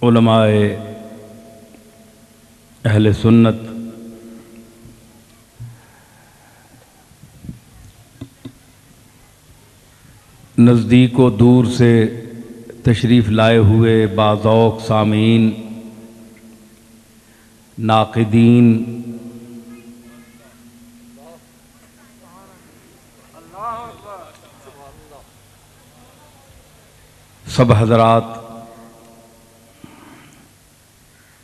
علماء اہل سنت نزدیک و دور سے تشریف لائے ہوئے باذوق سامعین، ناقدین، سب حضرات،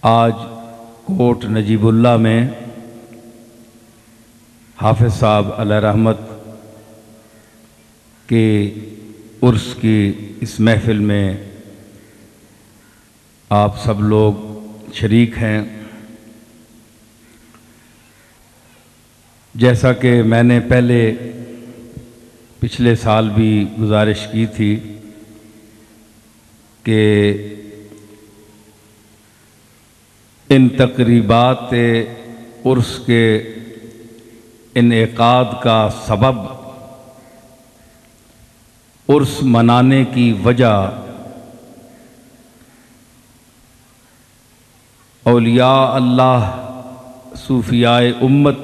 آج کوٹ نجیب اللہ میں حافظ صاحب علیہ رحمت کے عرس کی اس محفل میں آپ سب لوگ شریک ہیں۔ جیسا کہ میں نے پچھلے سال بھی گزارش کی تھی کہ ان تقریبات عرس کے انعقاد کا سبب، عرس منانے کی وجہ اولیاء اللہ صوفیاء امت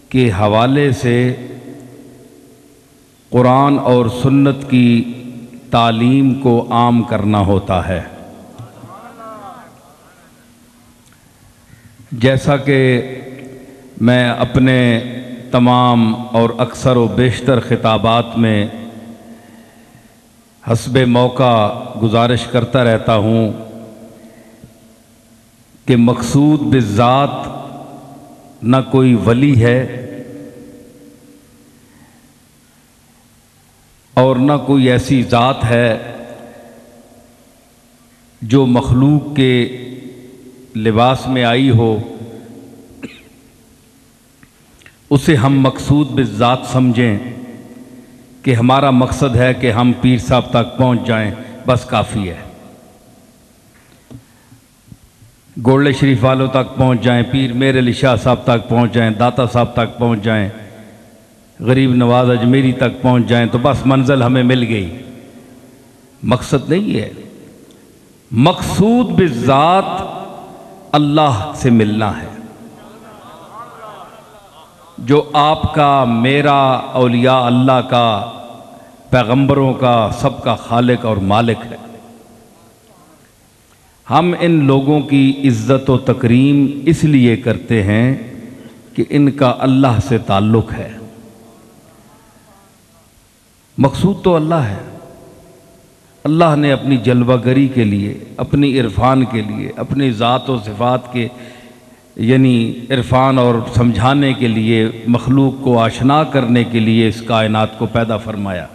کے حوالے سے قرآن اور سنت کی تعلیم کو عام کرنا ہوتا ہے۔ جیسا کہ میں اپنے تمام اور اکثر و بیشتر خطابات میں حسب موقع گزارش کرتا رہتا ہوں کہ مقصود بالذات نہ کوئی ولی ہے اور نہ کوئی ایسی ذات ہے جو مخلوق کے لباس میں آئی ہو، اسے ہم مقصود بالذات سمجھیں کہ ہمارا مقصد ہے کہ ہم پیر صاحب تک پہنچ جائیں، بس کافی ہے۔ گولڑے شریف والوں تک پہنچ جائیں، پیر میر علی شاہ صاحب تک پہنچ جائیں، داتا صاحب تک پہنچ جائیں، غریب نواز اجمیری تک پہنچ جائیں تو بس منزل ہمیں مل گئی۔ مقصد نہیں ہے، مقصود بالذات اللہ سے ملنا ہے، جو آپ کا، میرا، اولیاء اللہ کا، پیغمبروں کا، سب کا خالق اور مالک ہے۔ ہم ان لوگوں کی عزت و تکریم اس لیے کرتے ہیں کہ ان کا اللہ سے تعلق ہے۔ مقصود تو اللہ ہے۔ اللہ نے اپنی جلوہ گری کے لیے، اپنی عرفان کے لیے، اپنی ذات و صفات کے یعنی عرفان اور سمجھانے کے لیے، مخلوق کو آشنا کرنے کے لیے اس کائنات کو پیدا فرمایا۔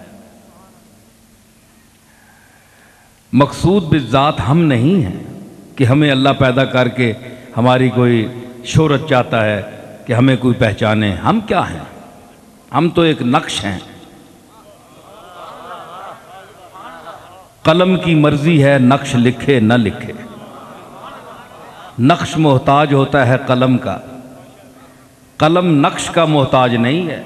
مقصود بالذات ہم نہیں ہیں کہ ہمیں اللہ پیدا کر کے ہماری کوئی شہرت چاہتا ہے کہ ہمیں کوئی پہچانے۔ ہم کیا ہیں؟ ہم تو ایک نقش ہیں۔ قلم کی مرضی ہے نقش لکھے نہ لکھے۔ نقش محتاج ہوتا ہے قلم کا، قلم نقش کا محتاج نہیں ہے۔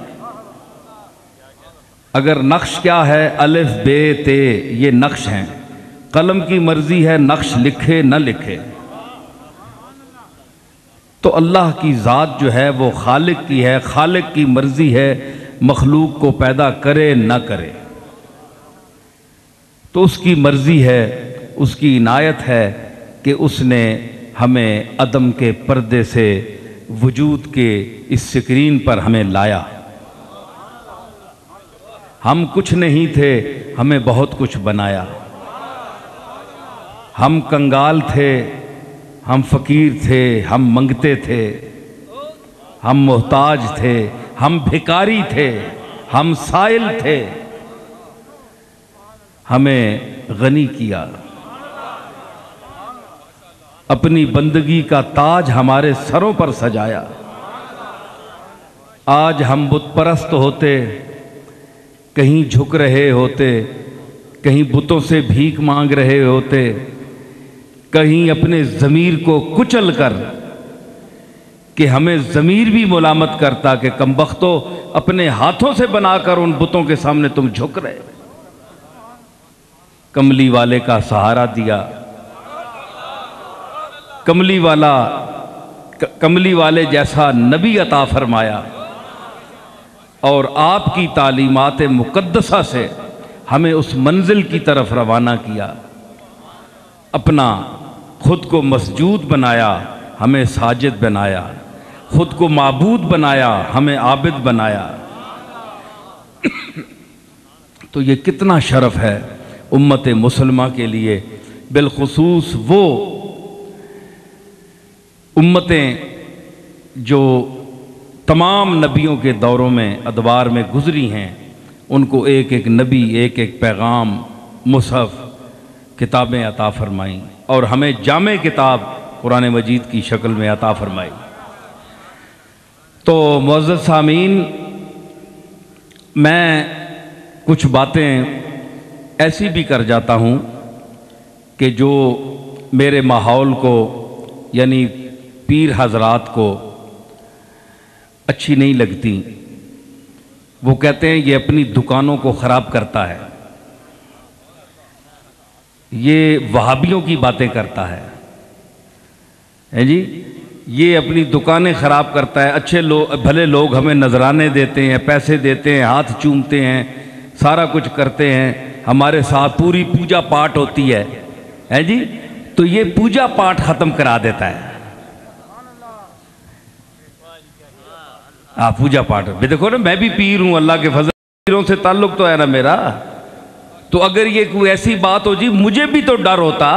اگر نقش کیا ہے، الف بے تے، یہ نقش ہیں۔ قلم کی مرضی ہے نقش لکھے نہ لکھے۔ تو اللہ کی ذات جو ہے وہ خالق کی ہے، خالق کی مرضی ہے مخلوق کو پیدا کرے نہ کرے۔ تو اس کی مرضی ہے، اس کی عنایت ہے کہ اس نے ہمیں عدم کے پردے سے وجود کے اس سکرین پر ہمیں لایا۔ ہم کچھ نہیں تھے، ہمیں بہت کچھ بنایا۔ ہم کنگال تھے، ہم فقیر تھے، ہم منگتے تھے، ہم محتاج تھے، ہم بھکاری تھے، ہم سائل تھے، ہمیں غنی کیا۔ اپنی بندگی کا تاج ہمارے سروں پر سجایا۔ آج ہم بت پرست ہوتے، کہیں جھک رہے ہوتے، کہیں بتوں سے بھیک مانگ رہے ہوتے، کہیں اپنے ضمیر کو کچل کر کہ ہمیں ضمیر بھی ملامت کرتا کہ کمبختو اپنے ہاتھوں سے بنا کر ان بتوں کے سامنے تم جھک رہے۔ کملی والے کا سہارا دیا، کملی والے جیسا نبی عطا فرمایا، اور آپ کی تعلیمات مقدسہ سے ہمیں اس منزل کی طرف روانہ کیا، اپنا خود کو مسجود بنایا، ہمیں ساجد بنایا، خود کو معبود بنایا، ہمیں عابد بنایا۔ تو یہ کتنا شرف ہے امت مسلمہ کے لیے، بالخصوص وہ امتیں جو تمام نبیوں کے دوروں میں ادوار میں گزری ہیں، ان کو ایک ایک نبی، ایک ایک پیغام، مصحف، کتابیں عطا فرمائیں، اور ہمیں جامع کتاب قرآن مجید کی شکل میں عطا فرمائی۔ تو معزز سامعین، میں کچھ باتیں ایسی بھی کر جاتا ہوں کہ جو میرے ماحول کو، یعنی پیر حضرات کو اچھی نہیں لگتی۔ وہ کہتے ہیں یہ اپنی دکانوں کو خراب کرتا ہے، یہ وہابیوں کی باتیں کرتا ہے جی، یہ اپنی دکانیں خراب کرتا ہے، اچھے بھلے لوگ ہمیں نذرانے دیتے ہیں، پیسے دیتے ہیں، ہاتھ چومتے ہیں، سارا کچھ کرتے ہیں، ہمارے ساتھ پوری پوجا پاٹ ہوتی ہے جی، تو یہ پوجا پاٹ ختم کرا دیتا ہے۔ پوجا پاٹ دیکھو نا، میں بھی پیر ہوں، اللہ کے فضل، پیروں سے تعلق تو ہے نا میرا، تو اگر یہ کوئی ایسی بات ہو جی، مجھے بھی تو ڈر ہوتا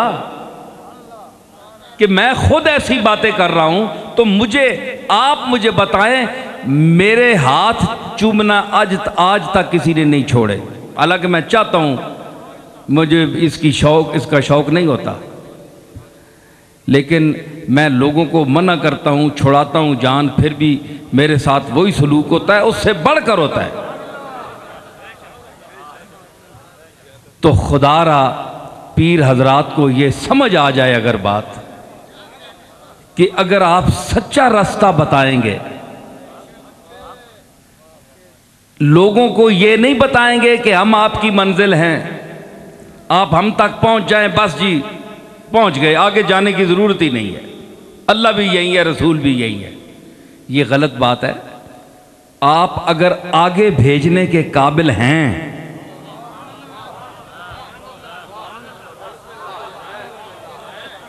کہ میں خود ایسی باتیں کر رہا ہوں، تو آپ مجھے بتائیں، میرے ہاتھ چومنا آج تک کسی نے نہیں چھوڑے، حالانکہ میں چاہتا ہوں، مجھے اس کا شوق نہیں ہوتا، لیکن میں لوگوں کو منع کرتا ہوں، چھڑاتا ہوں جان، پھر بھی میرے ساتھ وہی سلوک ہوتا ہے، اس سے بڑھ کر ہوتا ہے۔ تو خدا را پیر حضرات کو یہ سمجھ آ جائے اگر بات، کہ اگر آپ سچا راستہ بتائیں گے، لوگوں کو یہ نہیں بتائیں گے کہ ہم آپ کی منزل ہیں، آپ ہم تک پہنچ جائیں، بس جی پہنچ گئے، آگے جانے کی ضرورت ہی نہیں ہے، اللہ بھی یہی ہے، رسول بھی یہی ہے، یہ غلط بات ہے۔ آپ اگر آگے بھیجنے کے قابل ہیں،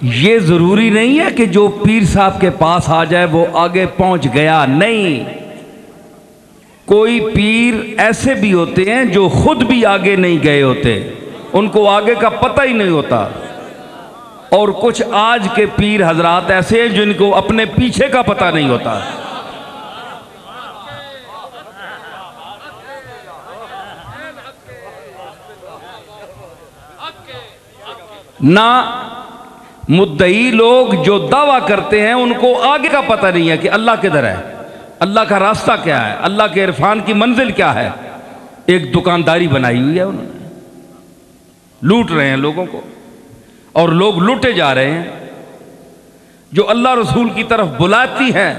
یہ ضروری نہیں ہے کہ جو پیر صاحب کے پاس آ جائے وہ آگے پہنچ گیا، نہیں، کوئی پیر ایسے بھی ہوتے ہیں جو خود بھی آگے نہیں گئے ہوتے، ان کو آگے کا پتہ ہی نہیں ہوتا، اور کچھ آج کے پیر حضرات ایسے ہیں جن کو اپنے پیچھے کا پتہ نہیں ہوتا۔ نہ مدعی لوگ جو دعویٰ کرتے ہیں ان کو آگے کا پتہ نہیں ہے کہ اللہ کدھر ہے، اللہ کا راستہ کیا ہے، اللہ کے عرفان کی منزل کیا ہے۔ ایک دکانداری بنائی ہوئی ہے انہوں نے، لوٹ رہے ہیں لوگوں کو، اور لوگ لوٹے جا رہے ہیں۔ جو اللہ رسول کی طرف بلاتی ہیں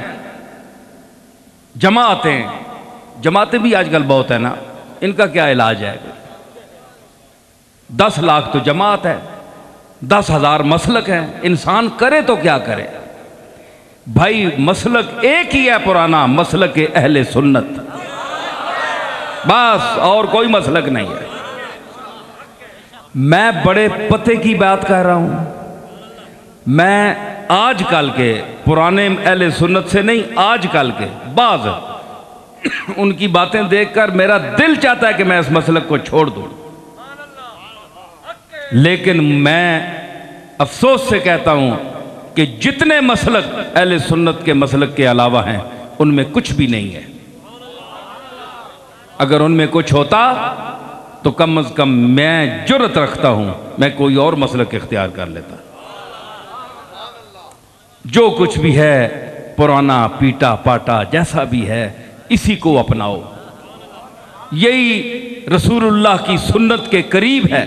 جماعتیں بھی آج کل بہت ہیں نا، ان کا کیا علاج ہے؟ 10 لاکھ تو جماعت ہے، 10,000 مسلک ہیں، انسان کرے تو کیا کرے؟ بھائی مسلک ایک ہی ہے پرانا، مسلک اہل سنت، بس، اور کوئی مسلک نہیں ہے۔ میں بڑے پتے کی بات کہہ رہا ہوں، میں آج کل کے پرانے اہل سنت سے نہیں، آج کل کے بعض ان کی باتیں دیکھ کر میرا دل چاہتا ہے کہ میں اس مسلک کو چھوڑ دوں، لیکن میں افسوس سے کہتا ہوں کہ جتنے مسلک اہل سنت کے مسلک کے علاوہ ہیں ان میں کچھ بھی نہیں ہے۔ اگر ان میں کچھ ہوتا تو کم از کم میں جرأت رکھتا ہوں میں کوئی اور مسلک اختیار کر لیتا۔ جو کچھ بھی ہے پرانا پیٹا پاٹا جیسا بھی ہے، اسی کو اپناؤ، یہی رسول اللہ کی سنت کے قریب ہے،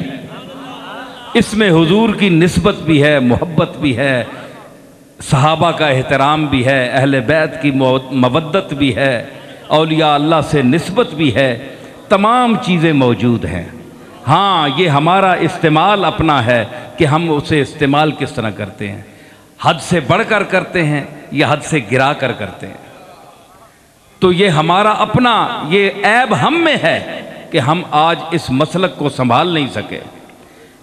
اس میں حضور کی نسبت بھی ہے، محبت بھی ہے، صحابہ کا احترام بھی ہے، اہل بیت کی مودت بھی ہے، اولیاء اللہ سے نسبت بھی ہے، تمام چیزیں موجود ہیں۔ ہاں یہ ہمارا استعمال اپنا ہے کہ ہم اسے استعمال کس طرح کرتے ہیں۔ حد سے بڑھ کر کرتے ہیں یا حد سے گرا کر کرتے ہیں. تو یہ ہمارا اپنا یہ عیب ہم میں ہے کہ ہم آج اس مسلک کو سنبھال نہیں سکے.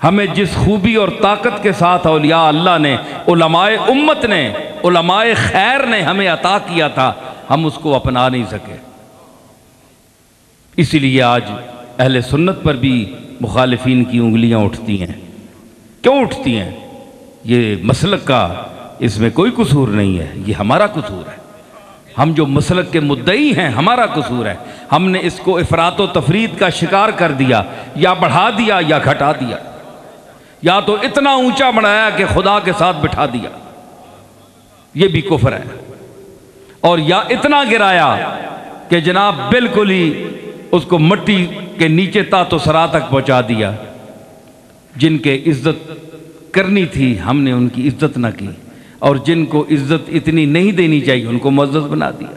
ہمیں جس خوبی اور طاقت کے ساتھ اولیاء اللہ نے، علماء امت نے، علماء خیر نے ہمیں عطا کیا تھا، ہم اس کو اپنا نہیں سکے. اسی لیے آج اہل سنت پر بھی مخالفین کی انگلیاں اٹھتی ہیں. کیوں اٹھتی ہیں؟ یہ مسلک کا اس میں کوئی قصور نہیں ہے، یہ ہمارا قصور ہے. ہم جو مسلک کے مدعی ہیں ہمارا قصور ہے. ہم نے اس کو افراط و تفرید کا شکار کر دیا، یا بڑھا دیا یا گھٹا دیا، یا تو اتنا اونچا بڑھایا کہ خدا کے ساتھ بٹھا دیا، یہ بھی کفر ہے. اور یا اتنا گرایا کہ جناب بالکل ہی اس کو مٹی کے نیچے تحت و سرا تک پہنچا دیا. جن کے عزت کرنی تھی ہم نے ان کی عزت نہ کی، اور جن کو عزت اتنی نہیں دینی چاہیے ان کو معزز بنا دیا.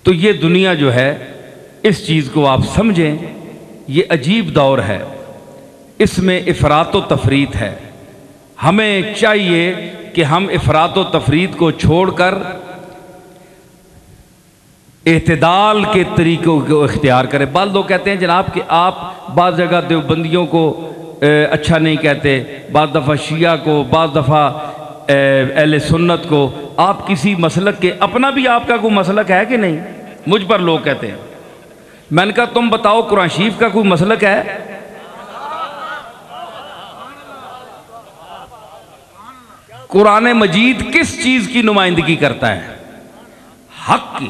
تو یہ دنیا جو ہے، اس چیز کو آپ سمجھیں، یہ عجیب دور ہے، اس میں افراط و تفریط ہے. ہمیں چاہیے کہ ہم افراط و تفریط کو چھوڑ کر اعتدال کے طریقوں کو اختیار کریں. بعض لوگ کہتے ہیں جناب کہ آپ بعض جگہ دیوبندیوں کو اچھا نہیں کہتے، بعض دفعہ شیعہ کو، بعض دفعہ اہل سنت کو. آپ کسی مسلک کے، اپنا بھی آپ کا کوئی مسلک ہے کہ نہیں؟ مجھ پر لوگ کہتے ہیں. میں نے کہا تم بتاؤ قرآن شریف کا کوئی مسلک ہے؟ قرآن مجید کس چیز کی نمائندگی کرتا ہے؟ حق کی.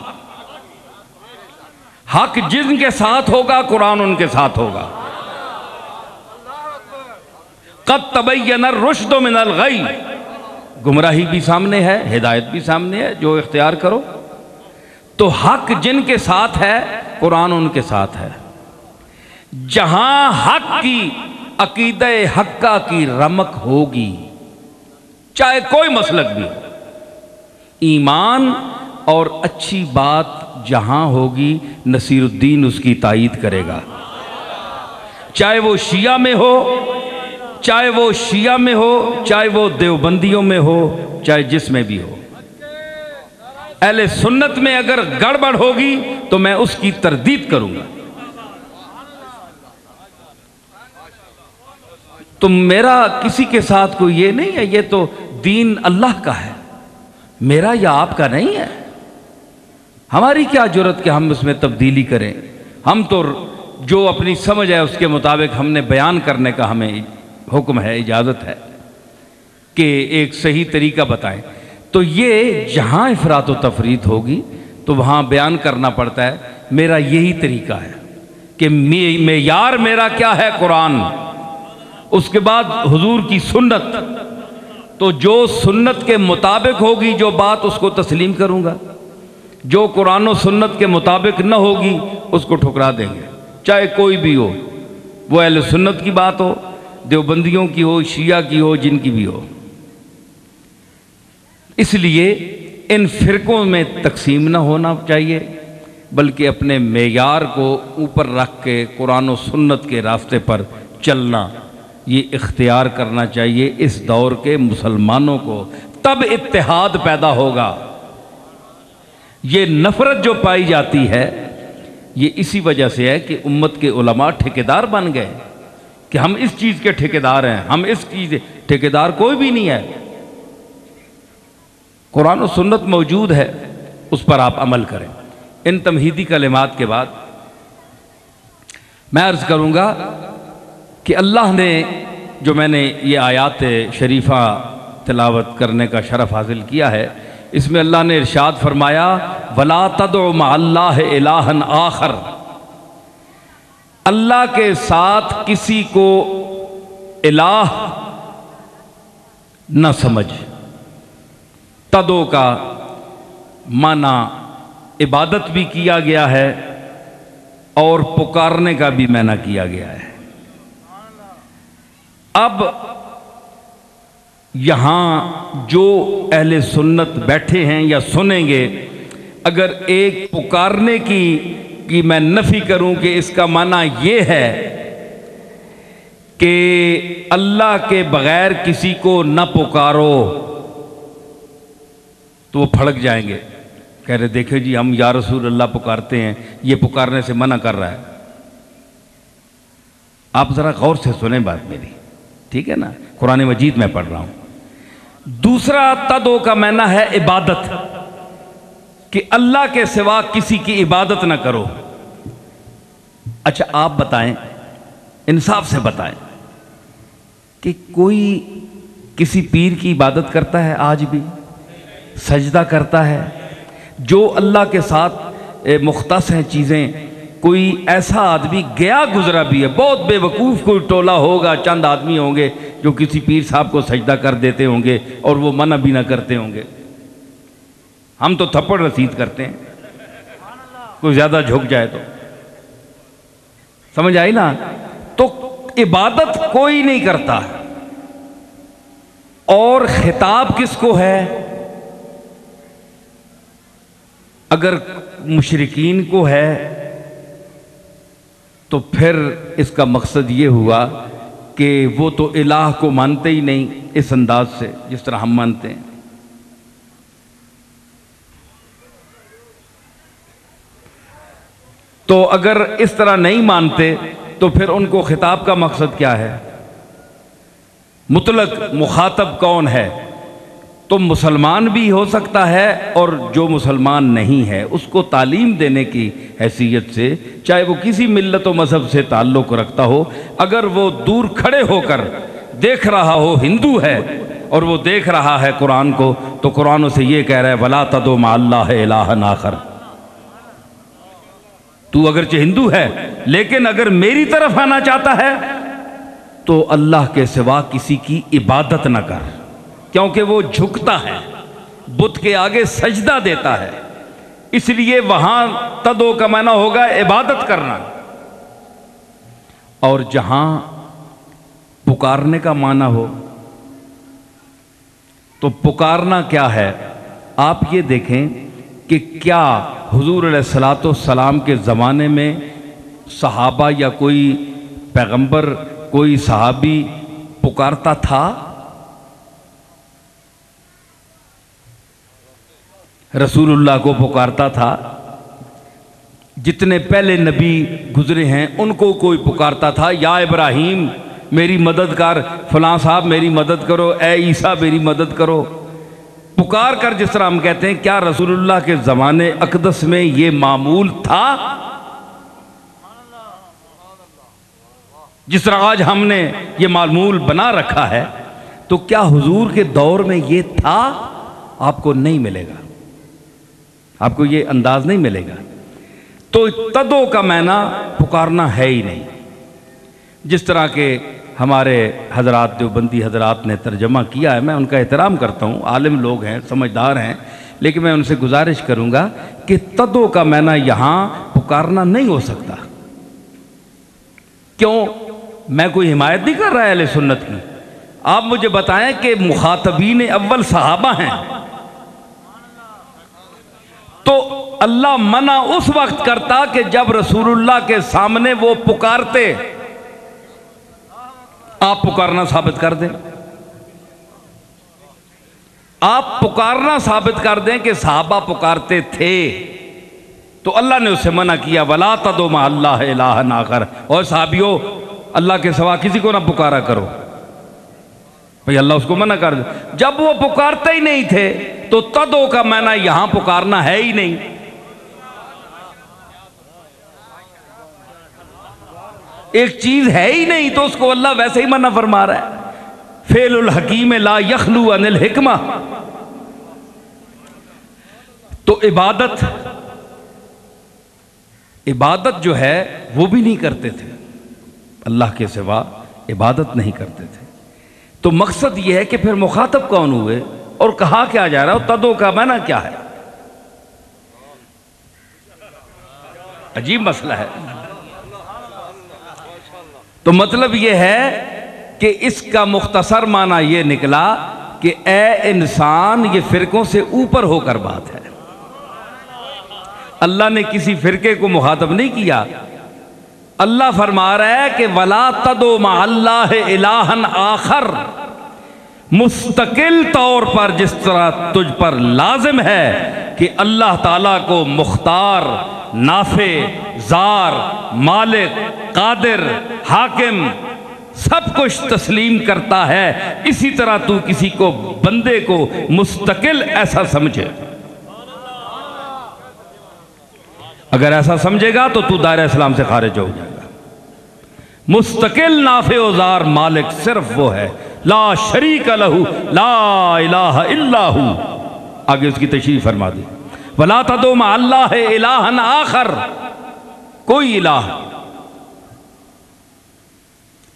حق جن کے ساتھ ہوگا قرآن ان کے ساتھ ہوگا. قد تبین الرشد من الغی، گمراہی بھی سامنے ہے، ہدایت بھی سامنے ہے، جو اختیار کرو. تو حق جن کے ساتھ ہے قرآن ان کے ساتھ ہے. جہاں حق کی عقیدہ حقہ کی رمق ہوگی، چاہے کوئی مسلک بھی ہو، ایمان اور اچھی بات جہاں ہوگی نصیر الدین اس کی تائید کرے گا. چاہے وہ شیعہ میں ہو، چاہے وہ شیعہ میں ہو، چاہے وہ دیوبندیوں میں ہو، چاہے جس میں بھی ہو. اہل سنت میں اگر گڑبڑ ہوگی تو میں اس کی تردید کروں گا. تو میرا کسی کے ساتھ کوئی یہ نہیں ہے، یہ تو دین اللہ کا ہے، میرا یا آپ کا نہیں ہے. ہماری کیا جرت کہ ہم اس میں تبدیلی کریں؟ ہم تو جو اپنی سمجھ ہے اس کے مطابق ہم نے بیان کرنے کا ہمیں حکم ہے، اجازت ہے کہ ایک صحیح طریقہ بتائیں. تو یہ جہاں افراط و تفریط ہوگی تو وہاں بیان کرنا پڑتا ہے میرا یہی طریقہ ہے کہ معیار میرا کیا ہے؟ قرآن. اس کے بعد حضور کی سنت. تو جو سنت کے مطابق ہوگی جو بات اس کو تسلیم کروں گا، جو قرآن و سنت کے مطابق نہ ہوگی اس کو ٹھکرا دیں گے، چاہے کوئی بھی ہو. وہ اہل سنت کی بات ہو، دیوبندیوں کی ہو، شیعہ کی ہو، جن کی بھی ہو. اس لیے ان فرقوں میں تقسیم نہ ہونا چاہیے، بلکہ اپنے معیار کو اوپر رکھ کے قرآن و سنت کے راستے پر چلنا یہ اختیار کرنا چاہیے اس دور کے مسلمانوں کو. تب اتحاد پیدا ہوگا. یہ نفرت جو پائی جاتی ہے یہ اسی وجہ سے ہے کہ امت کے علماء ٹھیکیدار بن گئے کہ ہم اس چیز کے ٹھیکیدار ہیں، ہم اس چیز ٹھیکیدار کوئی بھی نہیں ہے. قرآن و سنت موجود ہے، اس پر آپ عمل کریں. ان تمہیدی کلمات کے بعد میں عرض کروں گا کہ اللہ نے جو میں نے یہ آیات شریفہ تلاوت کرنے کا شرف حاصل کیا ہے، اس میں اللہ نے ارشاد فرمایا وَلَا تَدْعُ مَعَ اللَّهِ إِلَٰهًا آخر، اللہ کے ساتھ کسی کو الہ نہ سمجھ. تدو کا معنی عبادت بھی کیا گیا ہے اور پکارنے کا بھی معنی کیا گیا ہے. اب یہاں جو اہل سنت بیٹھے ہیں یا سنیں گے، اگر ایک پکارنے کی میں نفی کروں کہ اس کا معنی یہ ہے کہ اللہ کے بغیر کسی کو نہ پکارو، تو وہ پھڑک جائیں گے، کہہ رہے دیکھیں جی ہم یا رسول اللہ پکارتے ہیں، یہ پکارنے سے منع کر رہا ہے۔ آپ ذرا غور سے سنیں بات میری، ٹھیک ہے نا، قرآن مجید میں پڑھ رہا ہوں۔ دوسرا تدعو کا معنی ہے عبادت، کہ اللہ کے سوا کسی کی عبادت نہ کرو۔ اچھا آپ بتائیں، انصاف سے بتائیں کہ کوئی کسی پیر کی عبادت کرتا ہے آج بھی؟ سجدہ کرتا ہے؟ جو اللہ کے ساتھ مختص ہیں چیزیں، کوئی ایسا آدمی گیا گزرا بھی ہے، بہت بے وقوف کوئی ٹولہ ہوگا، چند آدمی ہوں گے جو کسی پیر صاحب کو سجدہ کر دیتے ہوں گے اور وہ منع بھی نہ کرتے ہوں گے۔ ہم تو تھپڑ رسید کرتے ہیں، کوئی زیادہ جھک جائے تو، سمجھ آئی نا؟ تو عبادت کوئی نہیں کرتا، اور خطاب کس کو ہے؟ اگر مشرکین کو ہے تو پھر اس کا مقصد یہ ہوا کہ وہ تو الہ کو مانتے ہی نہیں اس انداز سے جس طرح ہم مانتے ہیں۔ تو اگر اس طرح نہیں مانتے تو پھر ان کو خطاب کا مقصد کیا ہے؟ مطلق مخاطب کون ہے؟ تو مسلمان بھی ہو سکتا ہے اور جو مسلمان نہیں ہے اس کو تعلیم دینے کی حیثیت سے، چاہے وہ کسی ملت و مذہب سے تعلق رکھتا ہو، اگر وہ دور کھڑے ہو کر دیکھ رہا ہو ہندو ہے اور وہ دیکھ رہا ہے قرآن کو، تو قرآن اسے یہ کہہ رہا ہے وَلَا تَدْعُ مَعَ اللَّهِ إِلَٰهًا آخَرَ۔ تو اگرچہ ہندو ہے لیکن اگر میری طرف آنا چاہتا ہے تو اللہ کے سوا کسی کی عبادت نہ کر، کیونکہ وہ جھکتا ہے، بت کے آگے سجدہ دیتا ہے، اس لیے وہاں تدعو کا معنی ہوگا عبادت کرنا۔ اور جہاں پکارنے کا معنی ہو تو پکارنا کیا ہے؟ آپ یہ دیکھیں کہ کیا حضور علیہ الصلوۃ والسلام کے زمانے میں صحابہ یا کوئی پیغمبر، کوئی صحابی پکارتا تھا؟ رسول اللہ کو پکارتا تھا؟ جتنے پہلے نبی گزرے ہیں ان کو کوئی پکارتا تھا؟ یا ابراہیم میری مدد کر، فلاں صاحب میری مدد کرو، اے عیسیٰ میری مدد کرو، پکار کر جس طرح ہم کہتے ہیں، کیا رسول اللہ کے زمانے اقدس میں یہ معمول تھا؟ جس طرح آج ہم نے یہ معمول بنا رکھا ہے، تو کیا حضور کے دور میں یہ تھا؟ آپ کو نہیں ملے گا، آپ کو یہ انداز نہیں ملے گا۔ تو تدعو کا معنی پکارنا ہے ہی نہیں، جس طرح کہ ہمارے حضرات دیوبندی حضرات نے ترجمہ کیا ہے، میں ان کا احترام کرتا ہوں، عالم لوگ ہیں، سمجھدار ہیں، لیکن میں ان سے گزارش کروں گا کہ تدعو کا معنی یہاں پکارنا نہیں ہو سکتا۔ کیوں؟ میں کوئی حمایت نہیں کر رہا ہے اہل سنت کی، آپ مجھے بتائیں کہ مخاطبین اول صحابہ ہیں، تو اللہ منع اس وقت کرتا کہ جب رسول اللہ کے سامنے وہ پکارتے۔ آپ پکارنا ثابت کر دیں، آپ پکارنا ثابت کر دیں کہ صحابہ پکارتے تھے، تو اللہ نے اسے منع کیا وَلَا تَدْعُ مَعَ اللَّهِ إِلَٰهًا آخَرَ، اور صحابیوں اللہ کے سوا کسی کو نہ پکارا کرو۔ بھئی اللہ اس کو منع کر دے، جب وہ پکارتے ہی نہیں تھے تو تدعو کا معنی یہاں پکارنا ہے ہی نہیں۔ ایک چیز ہے ہی نہیں تو اس کو اللہ ویسے ہی منع فرما رہا ہے۔ فعل الحکیم لا یخلو عن الحکمہ۔ تو عبادت جو ہے وہ بھی نہیں کرتے تھے، اللہ کے سوا عبادت نہیں کرتے تھے۔ تو مقصد یہ ہے کہ پھر مخاطب کون ہوئے اور کہا کیا جا رہا ہے، تدعو کا معنی کیا ہے؟ عجیب مسئلہ ہے۔ تو مطلب یہ ہے کہ اس کا مختصر معنی یہ نکلا کہ اے انسان، یہ فرقوں سے اوپر ہو کر بات ہے۔ اللہ نے کسی فرقے کو مخاطب نہیں کیا، اللہ فرما رہا ہے کہ وَلَا تَدْعُ مَعَ اللَّهِ إِلَٰهًا آخر، مستقل طور پر جس طرح تجھ پر لازم ہے کہ اللہ تعالیٰ کو مختار، نافع، زار، مالک، قادر، حاکم سب کچھ تسلیم کرتا ہے، اسی طرح تو کسی کو بندے کو مستقل ایسا سمجھے۔ اگر ایسا سمجھے گا تو دائرہ اسلام سے خارج ہو جائے گا۔ مستقل نافع و زار مالک صرف وہ ہے، لا شریک لہ لا الہ الا ہو۔ آگے اس کی تشریح فرما دی، وَلَا تَدْعُ مَعَ اللَّهِ إِلَٰهًا آخر، کوئی الہ۔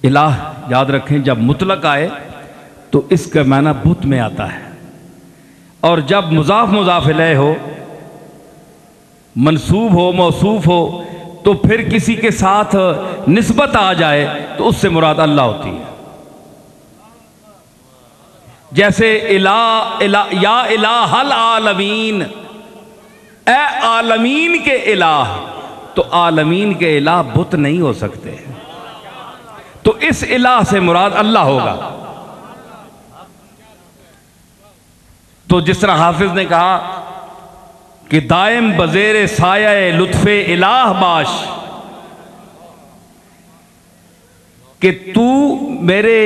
الہ یاد رکھیں جب مطلق آئے تو اس کا معنی بت میں آتا ہے، اور جب مضاف مضاف الیہ ہو، منصوب ہو، موصوف ہو، تو پھر کسی کے ساتھ نسبت آ جائے تو اس سے مراد اللہ ہوتی ہے۔ جیسے یا الہ العالمین، اے عالمین کے الہ، تو عالمین کے الہ بت نہیں ہو سکتے، تو اس الہ سے مراد اللہ ہوگا۔ تو جس طرح حافظ نے کہا کہ دائم بزیر سایہ لطف الہ باش، کہ تو میرے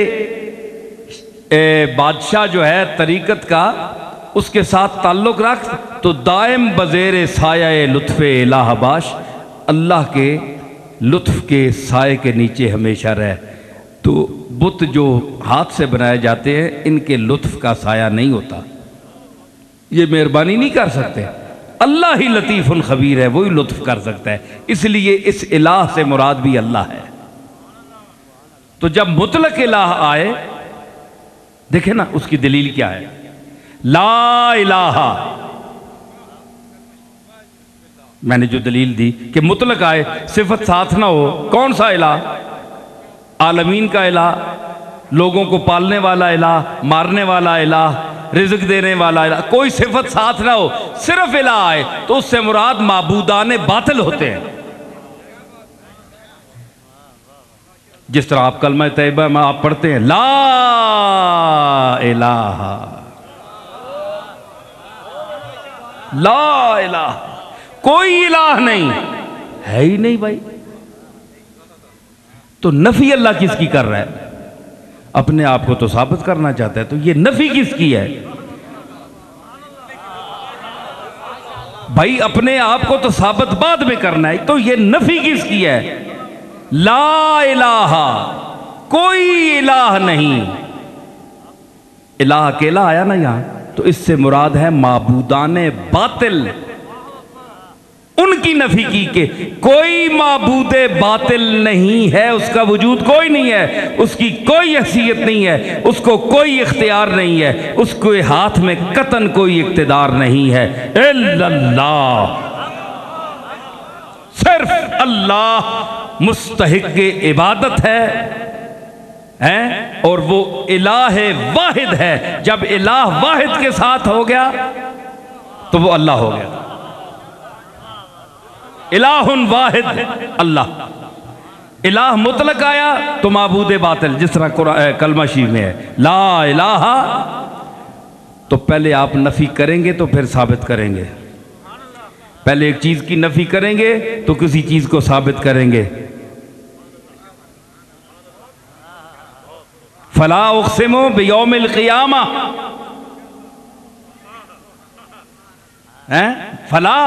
بادشاہ جو ہے طریقت کا، اس کے ساتھ تعلق رکھ تو دائم بزیر سایہ لطف الہ باش، اللہ کے لطف کے سائے کے نیچے ہمیشہ رہ۔ تو بت جو ہاتھ سے بنائے جاتے ہیں ان کے لطف کا سایہ نہیں ہوتا، یہ مہربانی نہیں کر سکتے، اللہ ہی لطیف خبیر ہے، وہی لطف کر سکتا ہے، اس لیے اس الہ سے مراد بھی اللہ ہے۔ تو جب مطلق الہ آئے، دیکھیں نا اس کی دلیل کیا ہے، لا الہ، میں نے جو دلیل دی کہ مطلق آئے صفت ساتھ نہ ہو، کون سا الہ؟ عالمین کا الہ، لوگوں کو پالنے والا الہ، مارنے والا الہ، رزق دینے والا الہ، کوئی صفت ساتھ نہ ہو، صرف الہ آئے تو اس سے مراد معبودان باطل ہوتے ہیں۔ جس طرح آپ کلمہ طیبہ میں آپ پڑھتے ہیں لا الہ، لا الہ، کوئی الہ نہیں ہے ہی نہیں بھائی، تو نفی اللہ کس کی کر رہا ہے؟ اپنے آپ کو تو ثابت کرنا چاہتا ہے، تو یہ نفی کس کی ہے بھائی؟ اپنے آپ کو تو ثابت بعد میں کرنا ہے، تو یہ نفی کس کی ہے؟ لا الہ، کوئی الہ نہیں۔ الہ اکیلا آیا نا یہاں، تو اس سے مراد ہے معبودان باطل، ان کی نفی کی کہ کوئی معبود باطل نہیں ہے، اس کا وجود کوئی نہیں ہے، اس کی کوئی حیثیت نہیں ہے، اس کو کوئی اختیار نہیں ہے، اس کے ہاتھ میں قطعاً کوئی اقتدار نہیں ہے، الا اللہ، صرف اللہ مستحق عبادت ہے، اور وہ الہ واحد ہے۔ جب الہ واحد کے ساتھ ہو گیا تو وہ اللہ ہو گیا، الہ واحد اللہ۔ الہ مطلق آیا تو معبود باطل، جس طرح کلمہ شریف میں ہے لا الہ، تو پہلے آپ نفی کریں گے تو پھر ثابت کریں گے، پہلے ایک چیز کی نفی کریں گے تو کسی چیز کو ثابت کریں گے۔ فلا اقسم بیوم القیامہ، فلا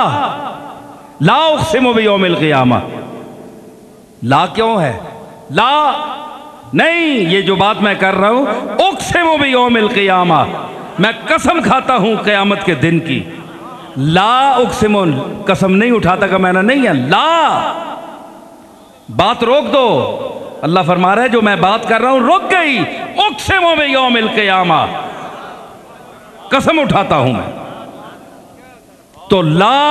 لا اقسم بیوم القیامہ، لا کیوں ہے؟ لا نہیں، یہ جو بات میں کر رہا ہوں، اقسم بیوم القیامہ، میں قسم کھاتا ہوں قیامت کے دن کی۔ لا اقسم، قسم نہیں اٹھاتا کا معنی نہیں ہے، لا، بات روک دو، اللہ فرما رہا ہے جو میں بات کر رہا ہوں رک گئی، اقسم بیوم القیامہ، قسم اٹھاتا ہوں میں۔ تو لا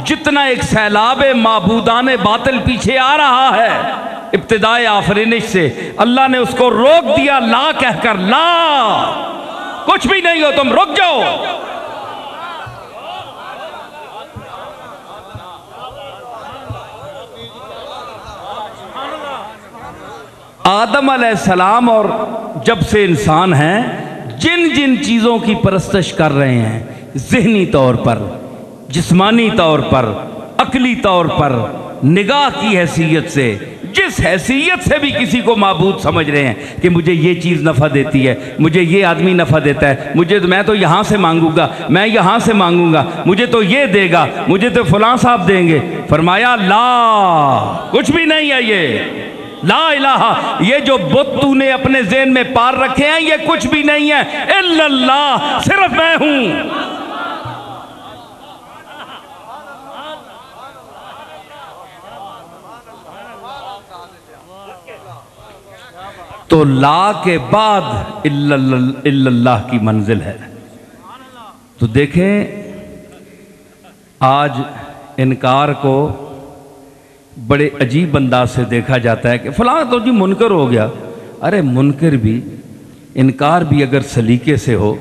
جتنا ایک سیلاب معبودان باطل پیچھے آ رہا ہے ابتدائے آفرینش سے، اللہ نے اس کو روک دیا لا کہہ کر، لا کچھ بھی نہیں ہو، تم رک جاؤ۔ آدم علیہ السلام اور جب سے انسان ہیں، جن جن چیزوں کی پرستش کر رہے ہیں، ذہنی طور پر، جسمانی طور پر، عقلی طور پر، نگاہ کی حیثیت سے، جس حیثیت سے بھی کسی کو معبود سمجھ رہے ہیں کہ مجھے یہ چیز نفع دیتی ہے، مجھے یہ آدمی نفع دیتا ہے، میں تو یہاں سے مانگوں گا، میں یہاں سے مانگوں گا، مجھے تو یہ دے گا، مجھے تو فلاں صاحب دیں گے، فرمایا لا، کچھ بھی نہیں ہے یہ، لا الہ، یہ جو بت تو نے اپنے ذہن میں پار رکھے ہیں یہ کچھ بھی نہیں ہے، الا اللہ، صرف میں ہوں۔ تو لا کے بعد الا اللہ کی منزل ہے۔ تو دیکھیں آج انکار کو بڑے عجیب انداز سے دیکھا جاتا ہے کہ فلاں تو جی منکر ہو گیا۔ ارے منکر بھی، انکار بھی اگر سلیقے سے ہو،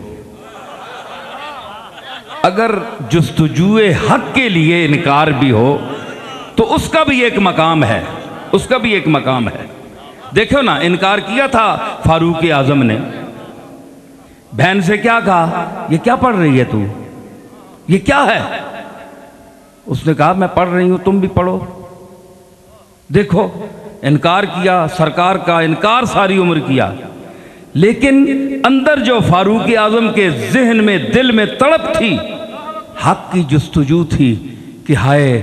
اگر جستجوئے حق کے لیے انکار بھی ہو تو اس کا بھی ایک مقام ہے، اس کا بھی ایک مقام ہے۔ دیکھو نا، انکار کیا تھا فاروق اعظم نے، بہن سے کیا کہا، یہ کیا پڑھ رہی ہے تو، یہ کیا ہے؟ اس نے کہا میں پڑھ رہی ہوں، تم بھی پڑھو۔ دیکھو انکار کیا، سرکار کا انکار ساری عمر کیا، لیکن اندر جو فاروق اعظم کے ذہن میں، دل میں تڑپ تھی، حق کی جستجو تھی کہ ہائے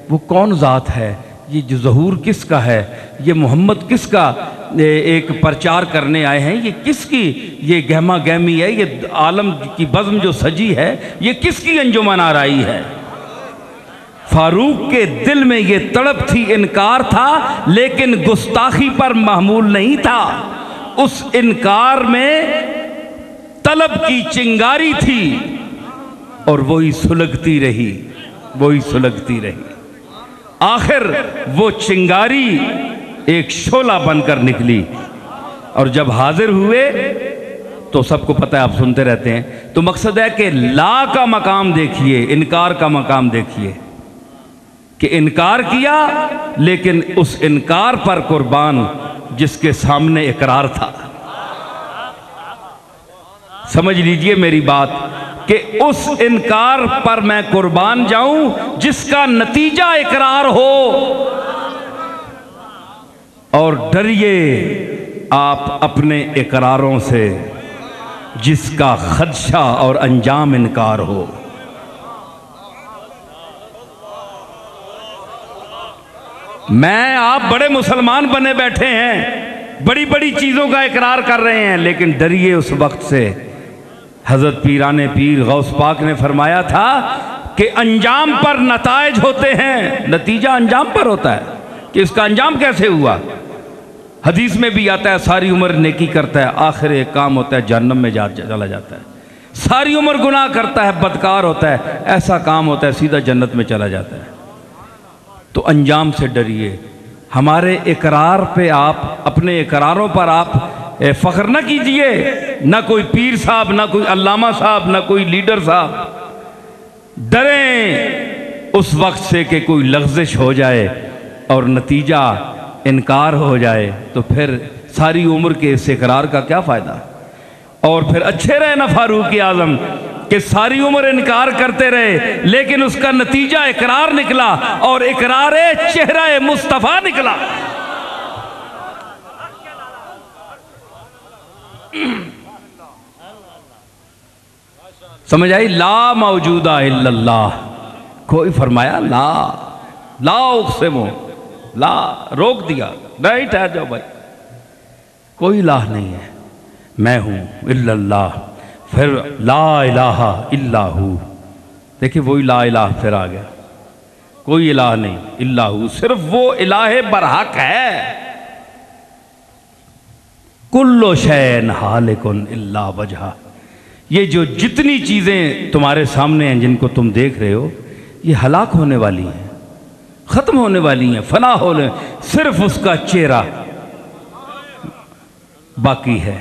وہ کون ذات ہے، یہ جو ظہور کس کا ہے، یہ محمد کس کا ایک پرچار کرنے آئے ہیں، یہ کس کی یہ گہما گہمی ہے، یہ عالم کی بزم جو سجی ہے یہ کس کی انجمن آرائی ہے۔ فاروق کے دل میں یہ تڑپ تھی، انکار تھا لیکن گستاخی پر محمول نہیں تھا، اس انکار میں طلب کی چنگاری تھی اور وہی سلگتی رہی، وہی سلگتی رہی، آخر وہ چنگاری ایک شعلہ بن کر نکلی، اور جب حاضر ہوئے تو سب کو پتہ ہے، آپ سنتے رہتے ہیں، تو مقصد ہے کہ لا کا مقام دیکھیے، انکار کا مقام دیکھیے کہ انکار کیا لیکن اس انکار پر قربان جس کے سامنے اقرار تھا۔ سمجھ لیجئے میری بات کہ اس انکار پر میں قربان جاؤں جس کا نتیجہ اقرار ہو، اور ڈریے آپ اپنے اقراروں سے جس کا خدشہ اور انجام انکار ہو۔ میں آپ بڑے مسلمان بنے بیٹھے ہیں، بڑی بڑی چیزوں کا اقرار کر رہے ہیں، لیکن ڈریے اس وقت سے۔ حضرت پیران پیر غوث پاک نے فرمایا تھا کہ انجام پر نتائج ہوتے ہیں، نتیجہ انجام پر ہوتا ہے کہ اس کا انجام کیسے ہوا۔ حدیث میں بھی آتا ہے ساری عمر نیکی کرتا ہے، آخر ایک کام ہوتا ہے جہنم میں چلا جاتا ہے، ساری عمر گناہ کرتا ہے، بدکار ہوتا ہے، ایسا کام ہوتا ہے سیدھا جنت میں چلا جاتا ہے۔ تو انجام سے ڈریے، ہمارے اقرار پہ آپ، اپنے اقراروں پر آپ فخر نہ کیجئے، نہ کوئی پیر صاحب، نہ کوئی علامہ صاحب، نہ کوئی لیڈر صاحب۔ ڈریں اس وقت سے کہ کوئی لغزش ہو جائے اور نتیجہ انکار ہو جائے تو پھر ساری عمر کے اس اقرار کا کیا فائدہ۔ اور پھر اچھے رہے نا فاروق اعظم کہ ساری عمر انکار کرتے رہے لیکن اس کا نتیجہ اقرار نکلا، اور اقرار چہرہ مصطفیٰ نکلا۔ سمجھ آئی؟ لا موجودہ الا اللہ، کوئی فرمایا لا اقسمو، لا روک دیا، نہیں ٹھہر جاؤ بھائی، کوئی الہ نہیں ہے، میں ہوں الا اللہ، پھر لا الہ الا ہو، دیکھیں وہی لا الہ پھر آ گیا، کوئی الہ نہیں الا ہو، صرف وہ الہ برحق ہے۔ کل شیء ہالک الا وجہہ، یہ جو جتنی چیزیں تمہارے سامنے ہیں جن کو تم دیکھ رہے ہو یہ ہلاک ہونے والی ہیں، ختم ہونے والی ہیں، فنا ہونے، صرف اس کا چہرہ باقی ہے۔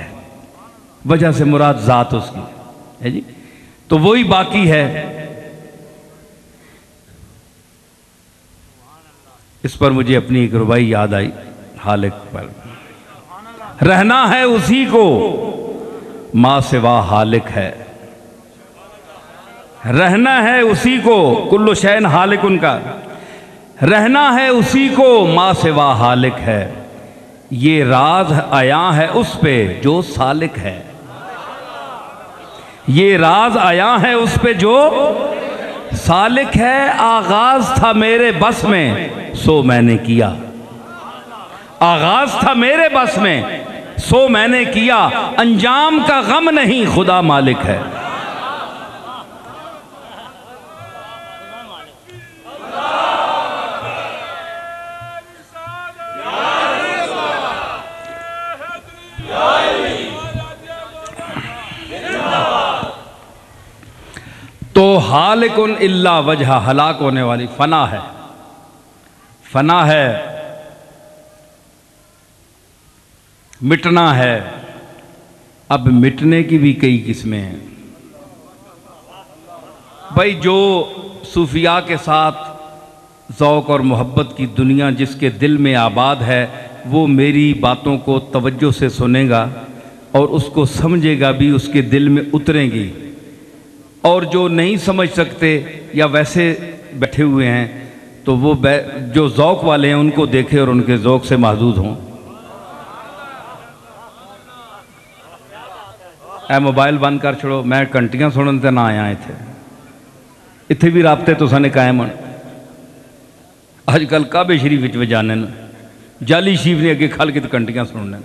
وجہ سے مراد ذات اس کی ہے جی، تو وہی باقی ہے۔ اس پر مجھے اپنی ایک ربائی یاد آئی حالق پر، رہنا ہے اسی کو ما سوا حالک ہے، رہنا ہے اسی کو، کل شین حالک ان کا، رہنا ہے اسی کو ما سوا حالک ہے، یہ راز عیاں ہے اس پہ جو سالک ہے، یہ راز عیاں ہے اس پہ جو سالک ہے، آغاز تھا میرے بس میں سو میں نے کیا، آغاز تھا میرے بس میں سو میں نے کیا، انجام کا غم نہیں خدا مالک ہے۔ تو حالکن الا وجہ، ہلاک ہونے والی فنا ہے، فنا ہے، مٹنا ہے۔ اب مٹنے کی بھی کئی قسمیں ہیں بھائی، جو صوفیاء کے ساتھ ذوق اور محبت کی دنیا جس کے دل میں آباد ہے، وہ میری باتوں کو توجہ سے سنے گا اور اس کو سمجھے گا بھی، اس کے دل میں اتریں گی، اور جو نہیں سمجھ سکتے یا ویسے بیٹھے ہوئے ہیں تو وہ جو ذوق والے ہیں ان کو دیکھے اور ان کے ذوق سے محظوظ ہوں۔ اے موبائل بند کر چھوڑو، میں کنٹیاں سنن تے نہ آیا اتھے بھی رابطے تو سنے قائم ہیں۔ آج کل کعبے شریف وچ جانے جالی شریف نے اگے کھل کے کنٹیاں سننے